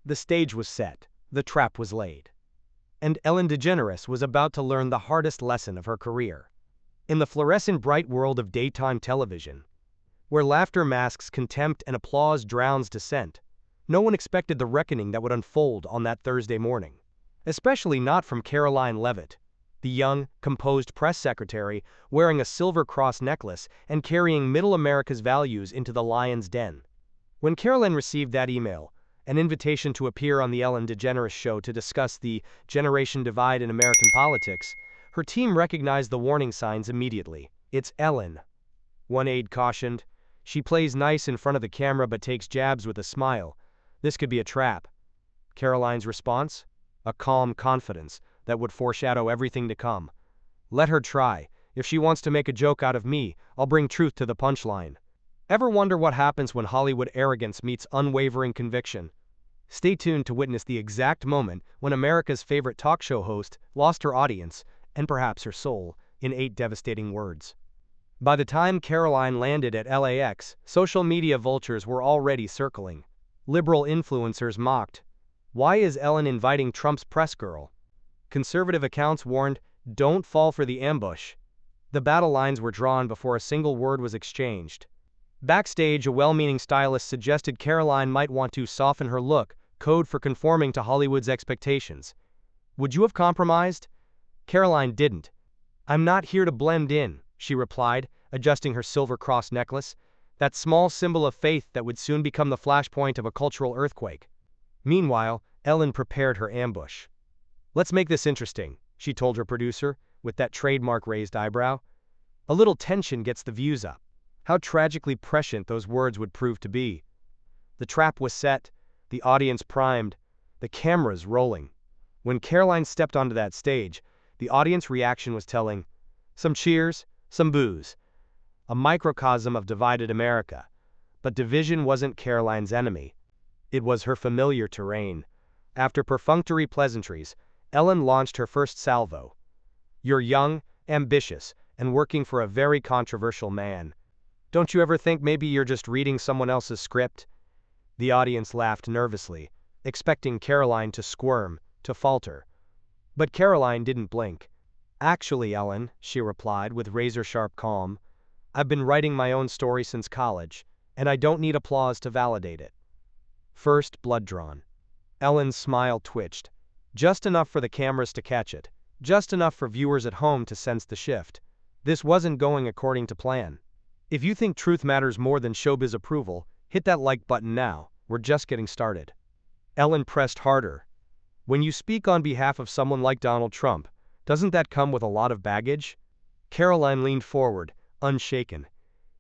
The stage was set, the trap was laid. And Ellen DeGeneres was about to learn the hardest lesson of her career. In the fluorescent bright world of daytime television, where laughter masks contempt and applause drowns dissent, no one expected the reckoning that would unfold on that Thursday morning. Especially not from Karoline Leavitt, the young, composed press secretary wearing a silver cross necklace and carrying middle America's values into the lion's den. When Karoline received that email, an invitation to appear on the Ellen DeGeneres show to discuss the generation divide in American politics, her team recognized the warning signs immediately. "It's Ellen," one aide cautioned. "She plays nice in front of the camera but takes jabs with a smile. This could be a trap." Karoline's response? A calm confidence that would foreshadow everything to come. "Let her try. If she wants to make a joke out of me, I'll bring truth to the punchline." Ever wonder what happens when Hollywood arrogance meets unwavering conviction? Stay tuned to witness the exact moment when America's favorite talk show host lost her audience, and perhaps her soul, in 8 devastating words. By the time Karoline landed at LAX, social media vultures were already circling. Liberal influencers mocked. "Why is Ellen inviting Trump's press girl?" Conservative accounts warned, "Don't fall for the ambush." The battle lines were drawn before a single word was exchanged. Backstage, a well-meaning stylist suggested Karoline might want to soften her look, code for conforming to Hollywood's expectations. "Would you have compromised?" Karoline didn't. "I'm not here to blend in," she replied, adjusting her silver cross necklace, that small symbol of faith that would soon become the flashpoint of a cultural earthquake. Meanwhile, Ellen prepared her ambush. "Let's make this interesting," she told her producer, with that trademark raised eyebrow. "A little tension gets the views up." How tragically prescient those words would prove to be. The trap was set, the audience primed, the cameras rolling. When Karoline stepped onto that stage, the audience reaction was telling. Some cheers, some boos. A microcosm of divided America. But division wasn't Karoline's enemy. It was her familiar terrain. After perfunctory pleasantries, Ellen launched her first salvo. "You're young, ambitious, and working for a very controversial man. Don't you ever think maybe you're just reading someone else's script?" The audience laughed nervously, expecting Karoline to squirm, to falter. But Karoline didn't blink. "Actually, Ellen," she replied with razor-sharp calm, "I've been writing my own story since college, and I don't need applause to validate it." First blood drawn. Ellen's smile twitched. Just enough for the cameras to catch it. Just enough for viewers at home to sense the shift. This wasn't going according to plan. If you think truth matters more than showbiz approval, hit that like button now. We're just getting started. Ellen pressed harder. "When you speak on behalf of someone like Donald Trump, doesn't that come with a lot of baggage?" Karoline leaned forward, unshaken.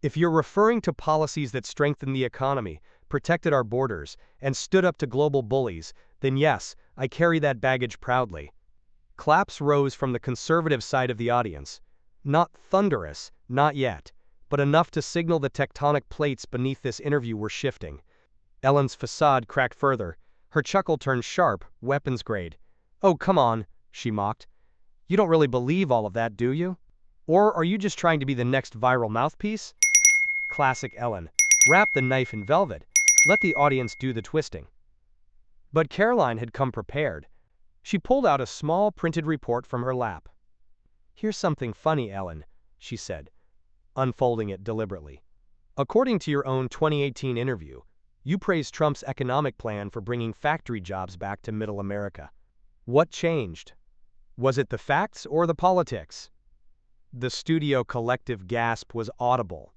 "If you're referring to policies that strengthened the economy, protected our borders, and stood up to global bullies, then yes, I carry that baggage proudly." Claps rose from the conservative side of the audience. Not thunderous, not yet, but enough to signal the tectonic plates beneath this interview were shifting. Ellen's facade cracked further. Her chuckle turned sharp, weapons-grade. "Oh, come on," she mocked. "You don't really believe all of that, do you? Or are you just trying to be the next viral mouthpiece?" Classic Ellen. Wrap the knife in velvet. Let the audience do the twisting. But Karoline had come prepared. She pulled out a small printed report from her lap. "Here's something funny, Ellen," she said, unfolding it deliberately. "According to your own 2018 interview, you praised Trump's economic plan for bringing factory jobs back to middle America. What changed? Was it the facts or the politics?" The studio collective gasp was audible.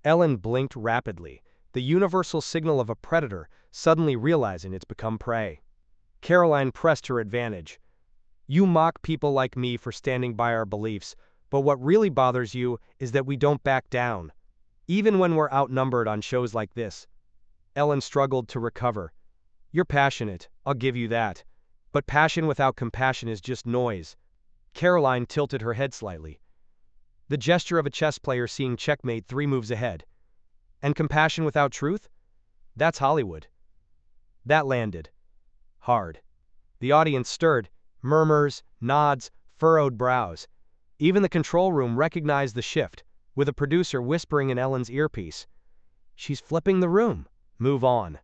Ellen blinked rapidly, the universal signal of a predator suddenly realizing it's become prey. Karoline pressed her advantage. "You mock people like me for standing by our beliefs, but what really bothers you is that we don't back down. Even when we're outnumbered on shows like this." Ellen struggled to recover. "You're passionate, I'll give you that. But passion without compassion is just noise." Karoline tilted her head slightly. The gesture of a chess player seeing checkmate 3 moves ahead. "And compassion without truth? That's Hollywood." That landed. Hard. The audience stirred, murmurs, nods, furrowed brows. Even the control room recognized the shift, with a producer whispering in Ellen's earpiece. "She's flipping the room. Move on."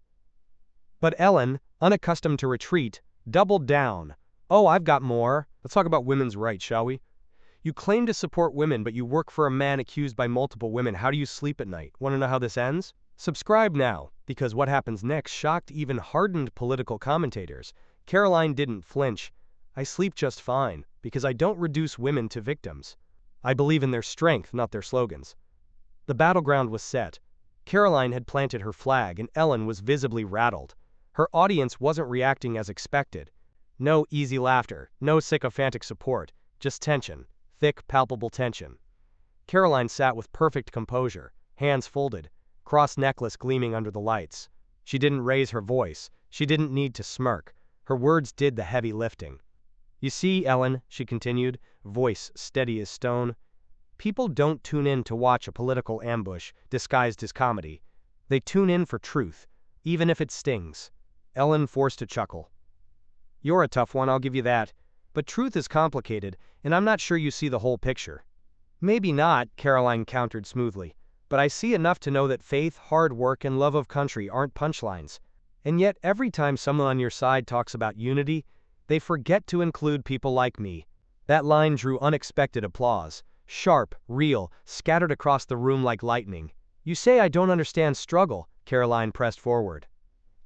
But Ellen, unaccustomed to retreat, doubled down. "Oh, I've got more. Let's talk about women's rights, shall we? You claim to support women, but you work for a man accused by multiple women. How do you sleep at night? Want to know how this ends? Subscribe now, because what happens next shocked even hardened political commentators. Karoline didn't flinch. "I sleep just fine, because I don't reduce women to victims. I believe in their strength, not their slogans." The battleground was set. Karoline had planted her flag, and Ellen was visibly rattled. Her audience wasn't reacting as expected. No easy laughter, no sycophantic support, just tension. Thick, palpable tension. Karoline sat with perfect composure, hands folded, cross necklace gleaming under the lights. She didn't raise her voice. She didn't need to smirk. Her words did the heavy lifting. "You see, Ellen," she continued, voice steady as stone, "people don't tune in to watch a political ambush disguised as comedy. They tune in for truth, even if it stings." Ellen forced a chuckle. "You're a tough one, I'll give you that. But truth is complicated, and I'm not sure you see the whole picture." "Maybe not," Karoline countered smoothly, "but I see enough to know that faith, hard work, and love of country aren't punchlines. And yet every time someone on your side talks about unity, they forget to include people like me." That line drew unexpected applause. Sharp, real, scattered across the room like lightning. "You say I don't understand struggle," Karoline pressed forward.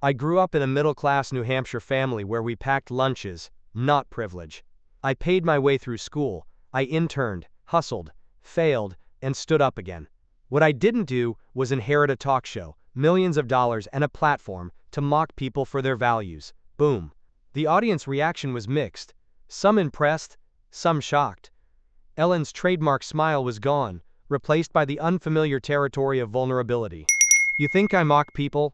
"I grew up in a middle-class New Hampshire family where we packed lunches, not privilege. I paid my way through school. I interned, hustled, failed, and stood up again. What I didn't do was inherit a talk show, millions of dollars, and a platform to mock people for their values." Boom. The audience reaction was mixed. Some impressed, some shocked. Ellen's trademark smile was gone, replaced by the unfamiliar territory of vulnerability. "You think I mock people?"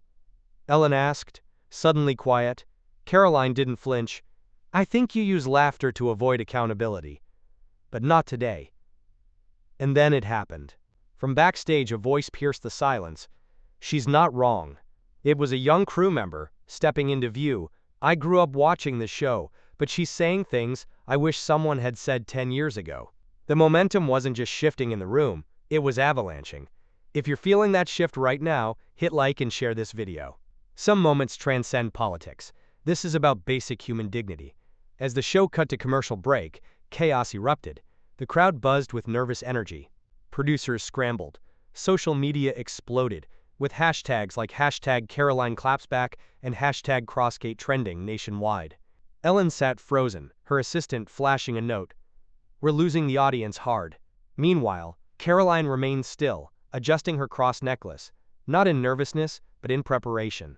Ellen asked, suddenly quiet. Karoline didn't flinch. "I think you use laughter to avoid accountability. But not today." And then it happened. From backstage, a voice pierced the silence. "She's not wrong." It was a young crew member, stepping into view. "I grew up watching the show, but she's saying things I wish someone had said 10 years ago." The momentum wasn't just shifting in the room, it was avalanching. If you're feeling that shift right now, hit like and share this video. Some moments transcend politics. This is about basic human dignity. As the show cut to commercial break, chaos erupted. The crowd buzzed with nervous energy. Producers scrambled. Social media exploded, with hashtags like #CarolineClapsBack and #CrossGate trending nationwide. Ellen sat frozen, her assistant flashing a note. "We're losing the audience hard." Meanwhile, Karoline remained still, adjusting her cross necklace, not in nervousness, but in preparation.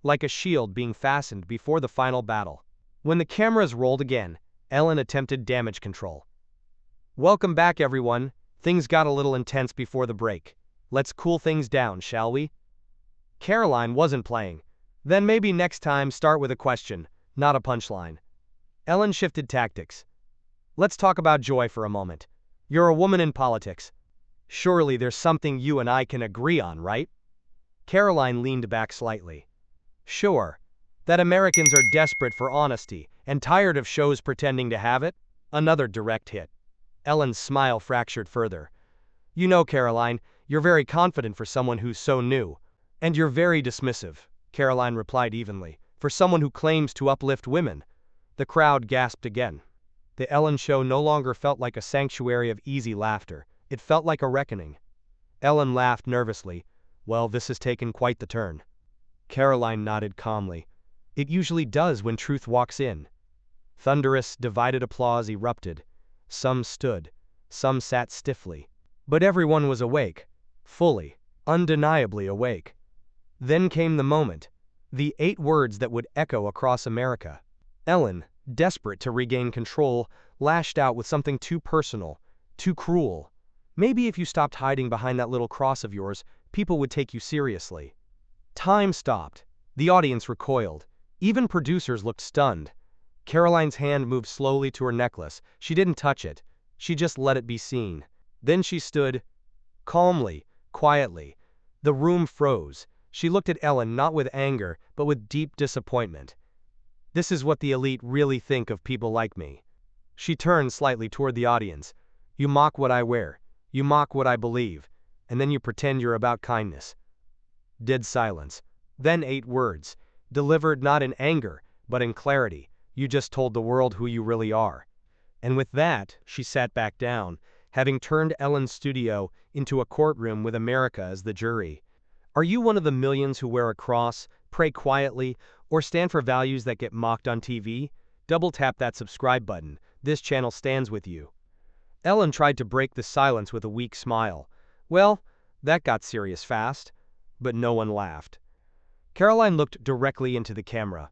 Like a shield being fastened before the final battle. When the cameras rolled again, Ellen attempted damage control. "Welcome back, everyone. Things got a little intense before the break. Let's cool things down, shall we?" Karoline wasn't playing. "Then maybe next time start with a question, not a punchline." Ellen shifted tactics. "Let's talk about joy for a moment. You're a woman in politics. Surely there's something you and I can agree on, right?" Karoline leaned back slightly. "Sure. That Americans are desperate for honesty and tired of shows pretending to have it." Another direct hit. Ellen's smile fractured further. "You know, Karoline, you're very confident for someone who's so new. And you're very dismissive," Karoline replied evenly, "for someone who claims to uplift women." The crowd gasped again. The Ellen show no longer felt like a sanctuary of easy laughter. It felt like a reckoning. Ellen laughed nervously. "Well, this has taken quite the turn." Karoline nodded calmly. It usually does when truth walks in. Thunderous, divided applause erupted. Some stood. Some sat stiffly. But everyone was awake. Fully, undeniably awake. Then came the moment. The 8 words that would echo across America. Ellen, desperate to regain control, lashed out with something too personal, too cruel. "Maybe if you stopped hiding behind that little cross of yours, people would take you seriously." Time stopped. The audience recoiled. Even producers looked stunned. Karoline's hand moved slowly to her necklace. She didn't touch it. She just let it be seen. Then she stood, calmly, quietly. The room froze. She looked at Ellen not with anger, but with deep disappointment. "This is what the elite really think of people like me." She turned slightly toward the audience. "You mock what I wear. You mock what I believe. And then you pretend you're about kindness." Dead silence. Then 8 words. delivered not in anger, but in clarity. You just told the world who you really are. And with that, she sat back down, having turned Ellen's studio into a courtroom with America as the jury. Are you one of the millions who wear a cross, pray quietly, or stand for values that get mocked on TV? Double tap that subscribe button. This channel stands with you. Ellen tried to break the silence with a weak smile. Well, that got serious fast. But no one laughed. Karoline looked directly into the camera.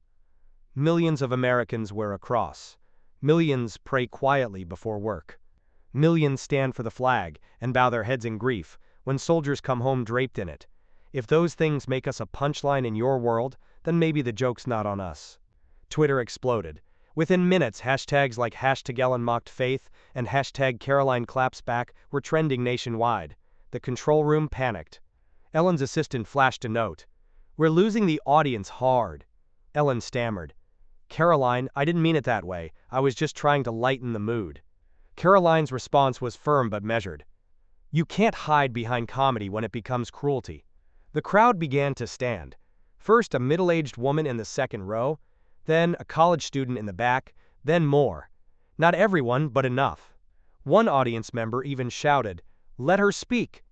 Millions of Americans wear a cross. Millions pray quietly before work. Millions stand for the flag and bow their heads in grief when soldiers come home draped in it. If those things make us a punchline in your world, then maybe the joke's not on us. Twitter exploded. Within minutes, hashtags like #EllenMockedFaith and #CarolineClapsBack were trending nationwide. The control room panicked. Ellen's assistant flashed a note. We're losing the audience hard. Ellen stammered. Karoline, I didn't mean it that way. I was just trying to lighten the mood. Karoline's response was firm but measured. You can't hide behind comedy when it becomes cruelty. The crowd began to stand. First a middle-aged woman in the second row, then a college student in the back, then more. Not everyone, but enough. One audience member even shouted, "Let her speak!"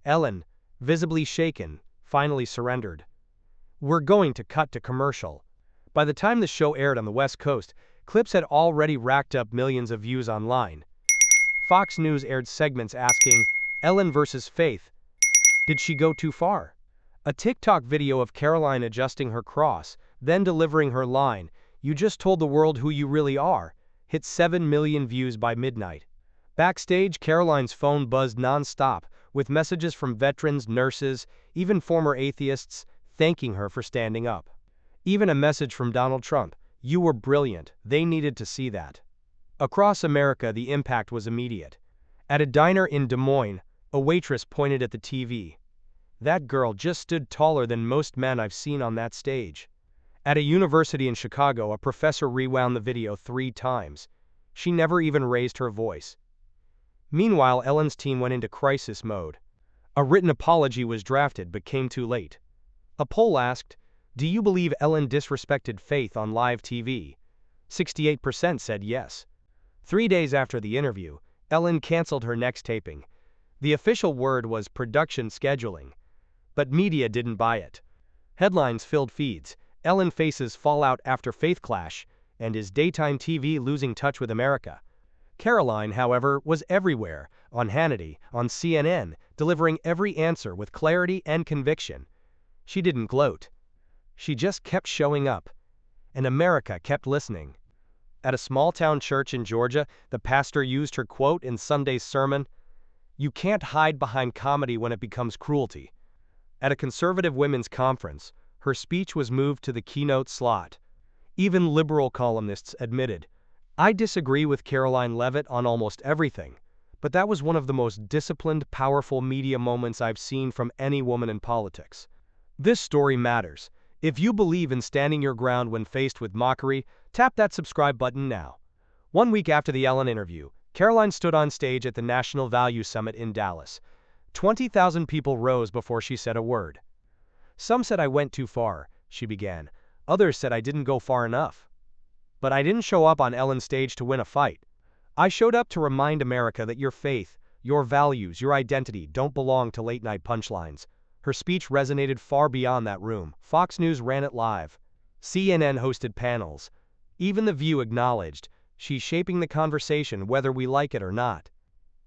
Ellen, visibly shaken, finally surrendered. We're going to cut to commercial. By the time the show aired on the West Coast, clips had already racked up millions of views online. Fox News aired segments asking, Ellen versus Faith, did she go too far? A TikTok video of Karoline adjusting her cross, then delivering her line, you just told the world who you really are, hit 7 million views by midnight. Backstage, Karoline's phone buzzed non-stop, with messages from veterans, nurses, even former atheists, thanking her for standing up. Even a message from Donald Trump, you were brilliant, they needed to see that. Across America, the impact was immediate. At a diner in Des Moines, a waitress pointed at the TV. That girl just stood taller than most men I've seen on that stage. At a university in Chicago, a professor rewound the video 3 times. She never even raised her voice. Meanwhile, Ellen's team went into crisis mode. A written apology was drafted but came too late. A poll asked, do you believe Ellen disrespected Faith on live TV? 68% said yes. 3 days after the interview, Ellen canceled her next taping. The official word was production scheduling. But media didn't buy it. Headlines filled feeds, Ellen faces fallout after Faith clash, and is daytime TV losing touch with America? Karoline, however, was everywhere, on Hannity, on CNN, delivering every answer with clarity and conviction. She didn't gloat. She just kept showing up. And America kept listening. At a small-town church in Georgia, the pastor used her quote in Sunday's sermon, "You can't hide behind comedy when it becomes cruelty." At a conservative women's conference, her speech was moved to the keynote slot. Even liberal columnists admitted, I disagree with Karoline Leavitt on almost everything, but that was one of the most disciplined, powerful media moments I've seen from any woman in politics. This story matters. If you believe in standing your ground when faced with mockery, tap that subscribe button now. 1 week after the Ellen interview, Karoline stood on stage at the National Value Summit in Dallas. 20,000 people rose before she said a word. Some said I went too far, she began. Others said I didn't go far enough. But I didn't show up on Ellen's stage to win a fight. I showed up to remind America that your faith, your values, your identity don't belong to late-night punchlines. Her speech resonated far beyond that room. Fox News ran it live. CNN hosted panels. Even The View acknowledged, she's shaping the conversation whether we like it or not.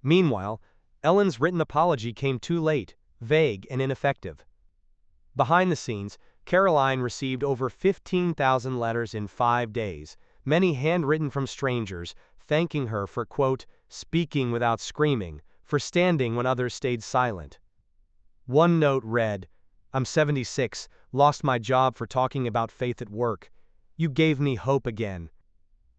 Meanwhile, Ellen's written apology came too late, vague and ineffective. Behind the scenes, Karoline received over 15,000 letters in 5 days, many handwritten from strangers, thanking her for, quote, speaking without screaming, for standing when others stayed silent. One note read, I'm 76, lost my job for talking about faith at work. You gave me hope again.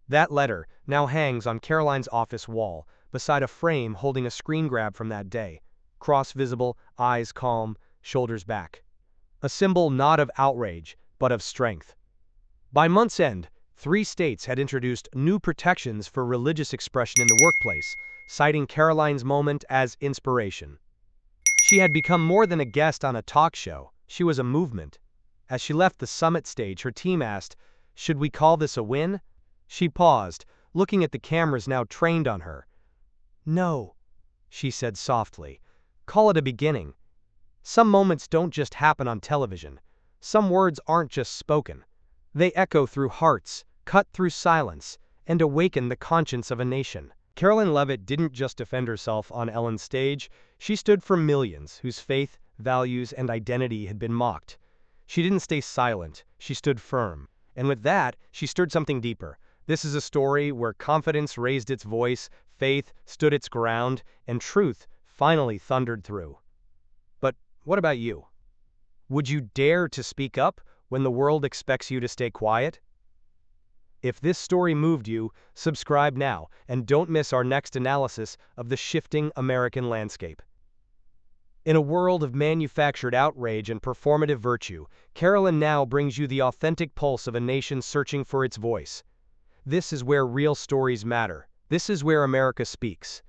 That letter now hangs on Karoline's office wall, beside a frame holding a screen grab from that day. Cross visible, eyes calm, shoulders back. A symbol not of outrage, but of strength. By month's end, 3 states had introduced new protections for religious expression in the workplace, citing Karoline's moment as inspiration. She had become more than a guest on a talk show, she was a movement. As she left the summit stage, her team asked, "Should we call this a win?" She paused, looking at the cameras now trained on her. "No," she said softly. "Call it a beginning. Some moments don't just happen on television. Some words aren't just spoken. They echo through hearts, cut through silence, and awaken the conscience of a nation." Karoline Leavitt didn't just defend herself on Ellen's stage, she stood for millions whose faith, values, and identity had been mocked. She didn't stay silent, she stood firm. And with that, she stirred something deeper. This is a story where confidence raised its voice, faith stood its ground, and truth finally thundered through. But what about you? Would you dare to speak up when the world expects you to stay quiet? If this story moved you, subscribe now and don't miss our next analysis of the shifting American landscape. In a world of manufactured outrage and performative virtue, Karoline now brings you the authentic pulse of a nation searching for its voice. This is where real stories matter. This is where America speaks.